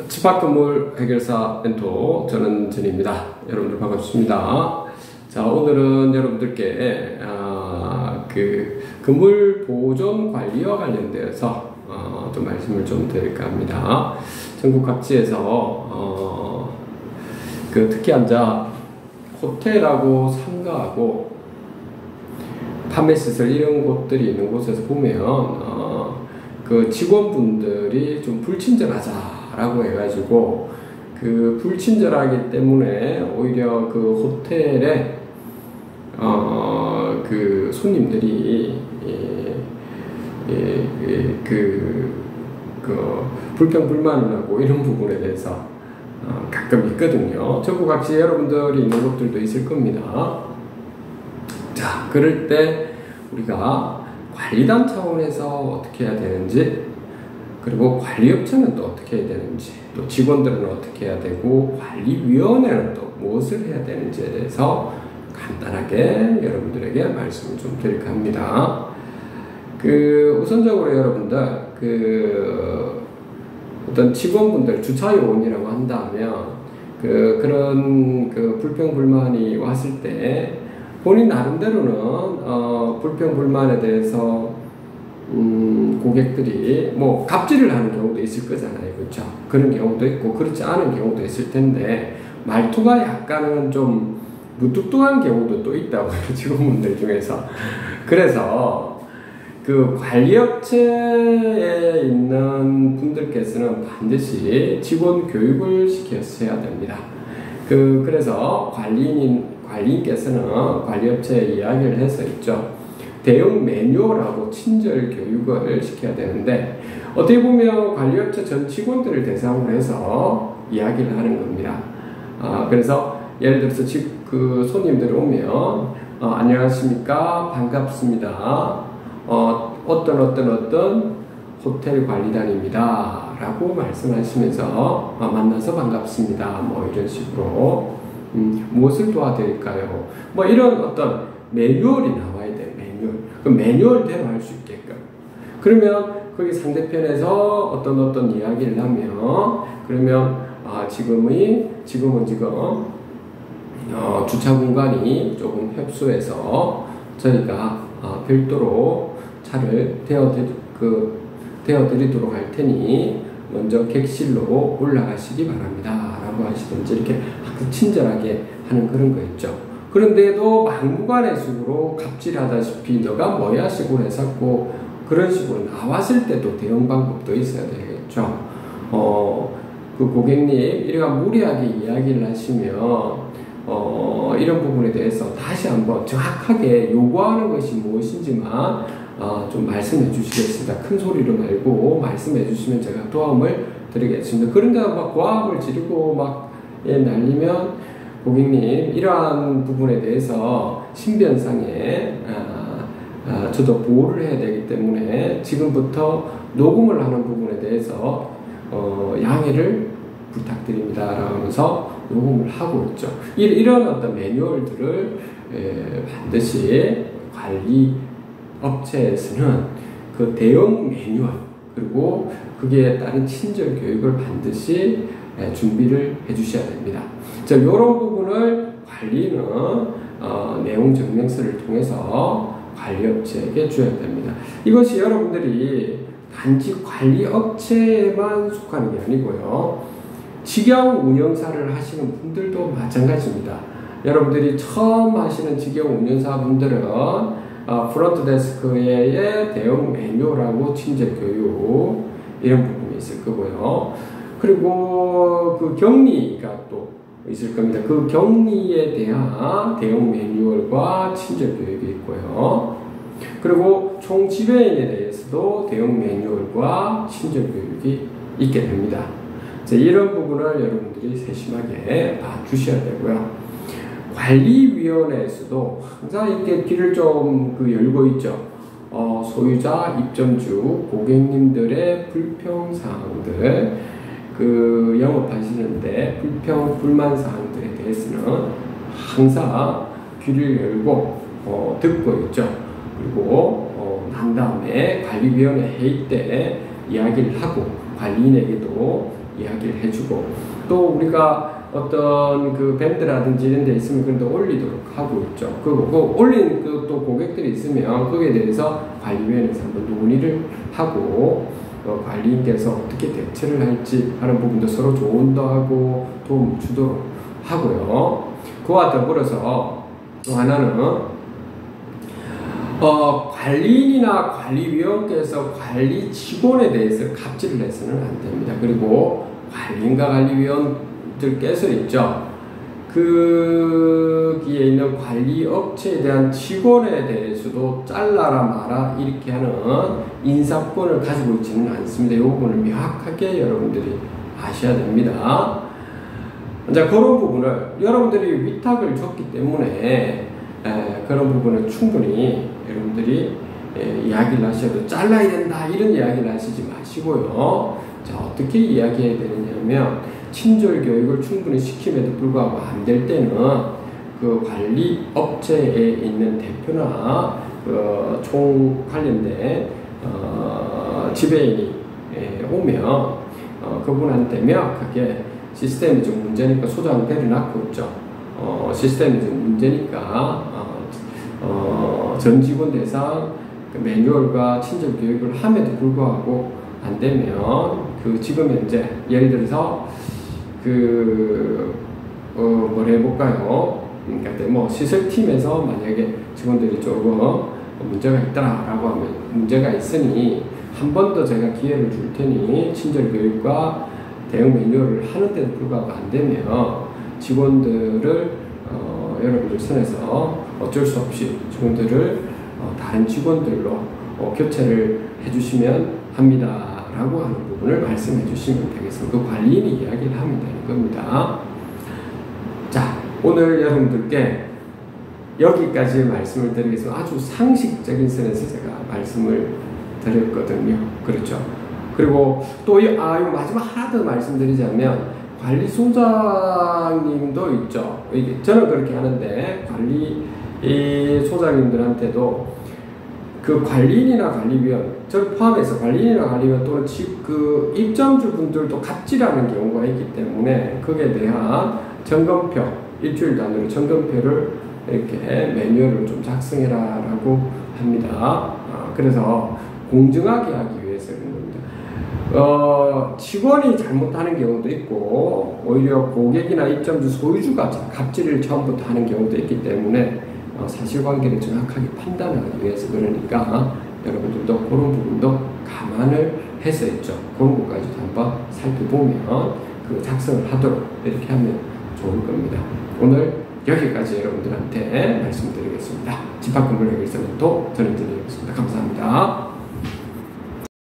집합건물 해결사 멘토 저는 전입니다. 여러분들 반갑습니다. 자, 오늘은 여러분들께 그 건물 보존 관리와 관련되어서 좀 말씀을 좀 드릴까 합니다. 전국 각지에서 특히 호텔하고 상가하고 판매시설 이런 곳들이 있는 곳에서 보면 그 직원분들이 좀 불친절하자라고 해가지고 그 불친절하기 때문에 오히려 그 호텔에 그 손님들이 불평불만을 하고 이런 부분에 대해서 가끔 있거든요. 전국 각지에 여러분들이 있는 곳들도 있을 겁니다. 자, 그럴 때 우리가 관리단 차원에서 어떻게 해야 되는지, 그리고 관리업체는 또 어떻게 해야 되는지, 또 직원들은 어떻게 해야 되고, 관리위원회는 또 무엇을 해야 되는지에 대해서 간단하게 여러분들에게 말씀을 좀 드릴까 합니다. 우선적으로 여러분들, 어떤 직원분들, 주차요원이라고 한다면, 그런 불평불만이 왔을 때, 본인 나름대로는 불평불만에 대해서 고객들이 뭐 갑질을 하는 경우도 있을 거잖아요, 그렇죠? 그런 경우도 있고 그렇지 않은 경우도 있을 텐데 말투가 약간은 좀 무뚝뚝한 경우도 또 있다고 해요, 직원분들 중에서. 그래서 그 관리업체에 있는 분들께서는 반드시 직원 교육을 시켰어야 됩니다. 그래서 관리인께서는 관리업체에 이야기를 해서 있죠. 대응 매뉴얼하고 친절 교육을 시켜야 되는데, 어떻게 보면 관리업체 전 직원들을 대상으로 해서 이야기를 하는 겁니다. 그래서 예를 들어서 손님들이 오면, 안녕하십니까, 반갑습니다. 어떤 호텔 관리단입니다. 라고 말씀하시면서, 만나서 반갑습니다. 뭐 이런 식으로. 무엇을 도와드릴까요? 뭐 이런 어떤 매뉴얼이 나와야 돼요. 매뉴얼. 그 매뉴얼대로 할 수 있게끔. 그러면 거기 상대편에서 어떤 이야기를 하면, 그러면 지금은 주차 공간이 조금 협소해서 저희가 별도로 차를 대어드리도록 할 테니 먼저 객실로 올라가시기 바랍니다. 라고 하시든지 이렇게 친절하게 하는 그런 거 있죠. 그런데도 막무가내 식으로 갑질하다시피 너가 뭐야 식으로 해서 그런 식으로 나왔을 때도 대응 방법도 있어야 되겠죠. 그 고객님 이래가 무리하게 이야기를 하시면 이런 부분에 대해서 다시 한번 정확하게 요구하는 것이 무엇인지만 좀 말씀해 주시겠습니다. 큰 소리로 말고 말씀해 주시면 제가 도움을 드리겠습니다. 그런데 막 고함을 지르고 막 날리면 고객님 이러한 부분에 대해서 신변상에 저도 보호를 해야 되기 때문에 지금부터 녹음을 하는 부분에 대해서 양해를 부탁드립니다. 라면서 녹음을 하고 있죠. 이런 어떤 매뉴얼들을 반드시 관리 업체에서는 그 대응 매뉴얼 그리고 거기에 따른 친절 교육을 반드시 준비를 해 주셔야 됩니다. 자, 이런 부분을 관리는 내용 증명서를 통해서 관리업체에게 줘야 됩니다. 이것이 여러분들이 단지 관리업체에만 속하는 게 아니고요, 직영 운영사를 하시는 분들도 마찬가지입니다. 여러분들이 처음 하시는 직영 운영사 분들은 프론트 데스크의 대응 매뉴얼하고 친절 교육 이런 부분이 있을 거고요. 그리고 그 격리가 또 있을 겁니다. 그 격리에 대한 대응 매뉴얼과 친절 교육이 있고요. 그리고 총 지배인에 대해서도 대응 매뉴얼과 친절 교육이 있게 됩니다. 이런 부분을 여러분들이 세심하게 봐주셔야 되고요. 관리위원회에서도 항상 이렇게 귀를 좀 열고 있죠. 소유자, 입점주, 고객님들의 불평사항들, 영업하시는데 불만사항들에 대해서는 항상 귀를 열고 듣고 있죠. 그리고 난 다음에 관리위원회 회의 때 이야기를 하고 관리인에게도 이야기를 해주고, 또 우리가 어떤 그 밴드라든지 이런 데 있으면 그런 데 올리도록 하고 있죠. 그리고 그 올린 그 또 고객들이 있으면 거기에 대해서 관리위원회에서 한번 논의를 하고, 관리인께서 어떻게 대처를 할지 하는 부분도 서로 조언도 하고 도움을 주도록 하고요. 그와 더불어서 또 하나는 관리인이나 관리위원께서 관리 직원에 대해서 갑질을 해서는 안 됩니다. 그리고 관리인과 관리위원들께서 있죠. 거기에 있는 관리 업체에 대한 직원에 대해서도 잘라라 마라 이렇게 하는 인사권을 가지고 있지는 않습니다. 이 부분을 명확하게 여러분들이 아셔야 됩니다. 자, 그런 부분을 여러분들이 위탁을 줬기 때문에 그런 부분을 충분히 여러분들이 이야기를 하셔도 잘라야 된다 이런 이야기를 하시지 마시고요. 자, 어떻게 이야기해야 되느냐면 친절 교육을 충분히 시킴에도 불구하고 안 될 때는 그 관리 업체에 있는 대표나 그 총 관련된 지배인이 오면 그분한테 명확하게 시스템이 좀 문제니까 소장 내려놨고 있죠. 시스템이 좀 문제니까 전 직원 대상 그 매뉴얼과 친절 교육을 함에도 불구하고 안 되면 그 지금 현재 예를 들어서 뭘 해볼까요? 그러니까 뭐 시설팀에서 만약에 직원들이 조금 문제가 있다라고 하면 문제가 있으니 한 번 더 제가 기회를 줄 테니 친절 교육과 대응 매뉴얼을 하는데도 불구하고 안 되면 직원들을 여러분들 선에서 어쩔 수 없이 직원들을 다른 직원들로 교체를 해주시면 합니다. 라고 하는 부분을 말씀해 주시면 되겠습니다. 그 관리인이 이야기를 하면 되는 겁니다. 자, 오늘 여러분들께 여기까지 말씀을 드리겠습니다. 아주 상식적인 선에서 제가 말씀을 드렸거든요. 그렇죠. 그리고 또 이거 마지막 하나 더 말씀드리자면 관리소장님도 있죠. 저는 그렇게 하는데 관리소장님들한테도 그 관리인이나 관리위원, 저를 포함해서 관리인이나 관리위원 또는 그 입점주 분들도 갑질하는 경우가 있기 때문에 거기에 대한 점검표, 일주일 단위로 점검표를 이렇게 매뉴얼을 좀 작성해라 라고 합니다. 그래서 공정하게 하기 위해서 그런 겁니다. 직원이 잘못하는 경우도 있고 오히려 고객이나 입점주 소유주가 갑질을 처음부터 하는 경우도 있기 때문에 사실관계를 정확하게 판단하기 위해서 그러니까 여러분들도 그런 부분도 감안을 해서 있죠. 그런 것까지도 한번 살펴보면 그 작성을 하도록 이렇게 하면 좋을 겁니다. 오늘 여기까지 여러분들한테 말씀드리겠습니다. 집합건물 해결사는 또 전해드리겠습니다. 감사합니다.